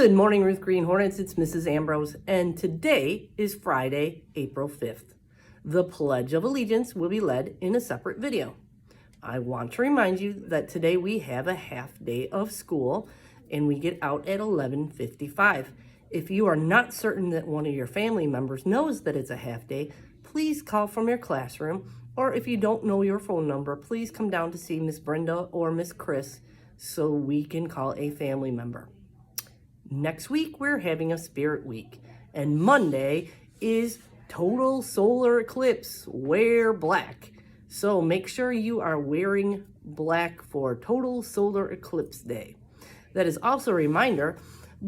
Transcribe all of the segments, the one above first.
Good morning, Ruth Green Hornets. It's Mrs. Ambrose, and today is Friday, April 5th. The Pledge of Allegiance will be led in a separate video. I want to remind you that today we have a half day of school and we get out at 11:55. If you are not certain that one of your family members knows that it's a half day, please call from your classroom, or if you don't know your phone number, please come down to see Miss Brenda or Miss Chris so we can call a family member. Next week, we're having a spirit week, and Monday is total solar eclipse. Wear black. So make sure you are wearing black for total solar eclipse day. That is also a reminder,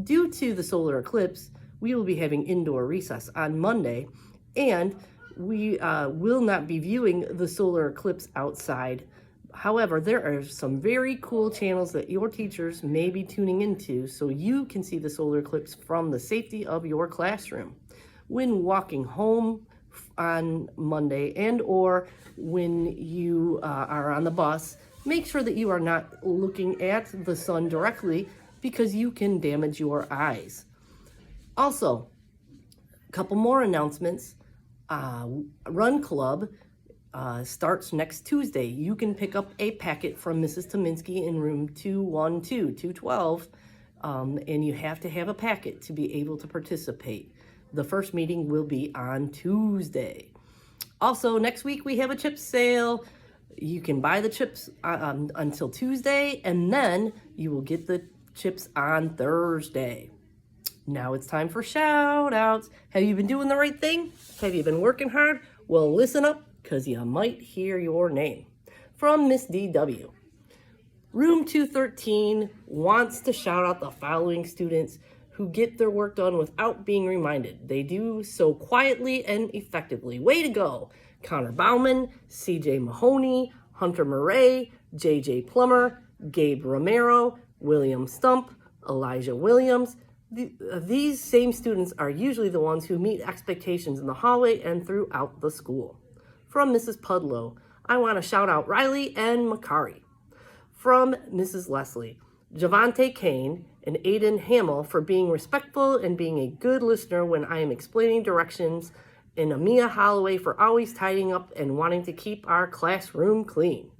due to the solar eclipse, we will be having indoor recess on Monday, and we will not be viewing the solar eclipse outside. However, there are some very cool channels that your teachers may be tuning into so you can see the solar eclipse from the safety of your classroom. When walking home on Monday and or when you are on the bus, make sure that you are not looking at the sun directly because you can damage your eyes. Also, a couple more announcements. Run Club starts next Tuesday. You can pick up a packet from Mrs. Tominski in room 212, and you have to have a packet to be able to participate. The first meeting will be on Tuesday. Also, next week we have a chip sale. You can buy the chips until Tuesday, and then you will get the chips on Thursday. Now it's time for shout outs. Have you been doing the right thing? Have you been working hard? Well, listen up, because you might hear your name. From Miss DW. Room 213 wants to shout out the following students who get their work done without being reminded. They do so quietly and effectively. Way to go! Connor Bauman, CJ Mahoney, Hunter Murray, JJ Plummer, Gabe Romero, William Stump, Elijah Williams. These same students are usually the ones who meet expectations in the hallway and throughout the school. From Mrs. Pudlow, I want to shout out Riley and Makari. From Mrs. Leslie, Javante Kane and Aiden Hamill for being respectful and being a good listener when I am explaining directions, and Amia Holloway for always tidying up and wanting to keep our classroom clean.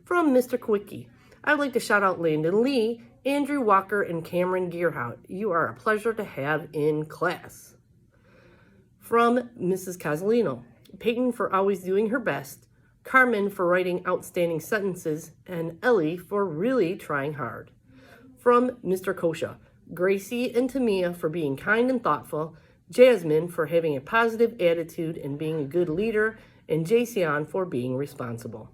From Mr. Quickie, I would like to shout out Landon Lee, Andrew Walker, and Cameron Gearhout. You are a pleasure to have in class. From Mrs. Casalino, Peyton for always doing her best, Carmen for writing outstanding sentences, and Ellie for really trying hard. From Mr. Kosha, Gracie and Tamia for being kind and thoughtful, Jasmine for having a positive attitude and being a good leader, and Jason for being responsible.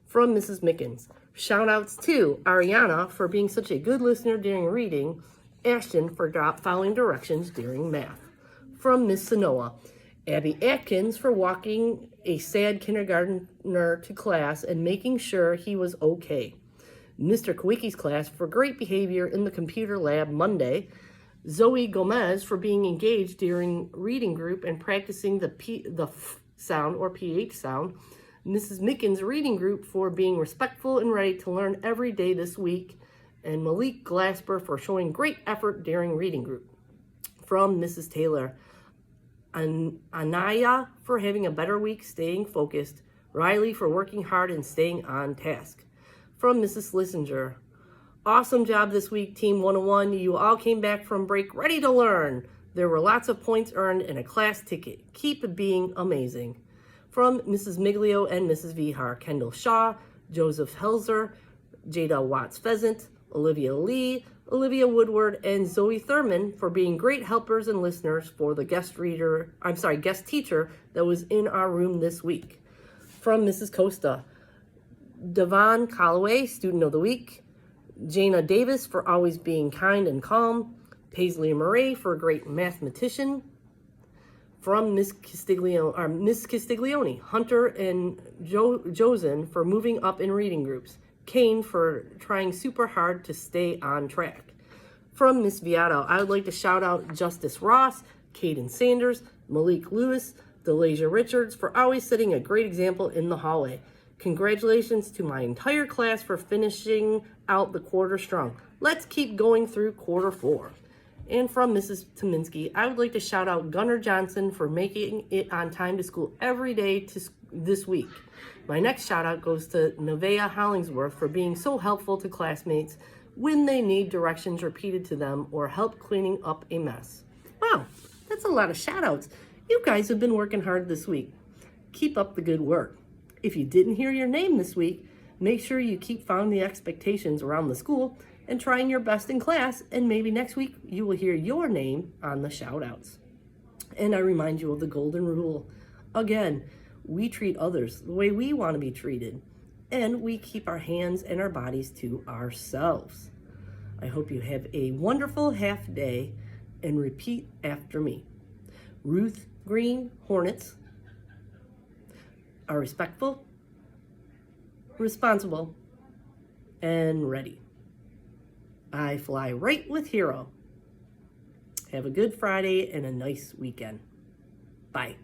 From Mrs. Mickens, shout outs to Ariana for being such a good listener during reading, Ashton for following directions during math. From Miss Sanoa, Abby Atkins for walking a sad kindergartner to class and making sure he was okay. Mr. Kawicki's class for great behavior in the computer lab Monday. Zoe Gomez for being engaged during reading group and practicing the F sound or PH sound. Mrs. Mickens' reading group for being respectful and ready to learn every day this week. And Malik Glasper for showing great effort during reading group. From Mrs. Taylor, Anaya for having a better week staying focused, Riley for working hard and staying on task. From Mrs. Lissinger, awesome job this week, Team 101. You all came back from break ready to learn. There were lots of points earned and a class ticket. Keep being amazing. From Mrs. Miglio and Mrs. Vihar, Kendall Shaw, Joseph Helzer, Jada Watts-Pheasant, Olivia Lee, Olivia Woodward, and Zoe Thurman for being great helpers and listeners for the guest teacher that was in our room this week. From Mrs. Costa, Devon Calloway, Student of the Week, Jana Davis for always being kind and calm, Paisley Murray for a great mathematician. From Miss Castiglione, Hunter and Josen for moving up in reading groups, Kane for trying super hard to stay on track. From Miss Viato, I would like to shout out Justice Ross, Caden Sanders, Malik Lewis, Delasia Richards for always setting a great example in the hallway. Congratulations to my entire class for finishing out the quarter strong. Let's keep going through quarter 4. And from Mrs. Tominski, I would like to shout out Gunnar Johnson for making it on time to school every day this week. My next shout out goes to Nevaeh Hollingsworth for being so helpful to classmates when they need directions repeated to them or help cleaning up a mess. Wow, that's a lot of shout outs. You guys have been working hard this week. Keep up the good work. If you didn't hear your name this week, make sure you keep following the expectations around the school and trying your best in class, and maybe next week you will hear your name on the shout outs. And I remind you of the golden rule. Again, we treat others the way we want to be treated, and we keep our hands and our bodies to ourselves. I hope you have a wonderful half day, and repeat after me. Ruth Green Hornets are respectful, responsible, and ready. I fly right with Hero. Have a good Friday and a nice weekend. Bye.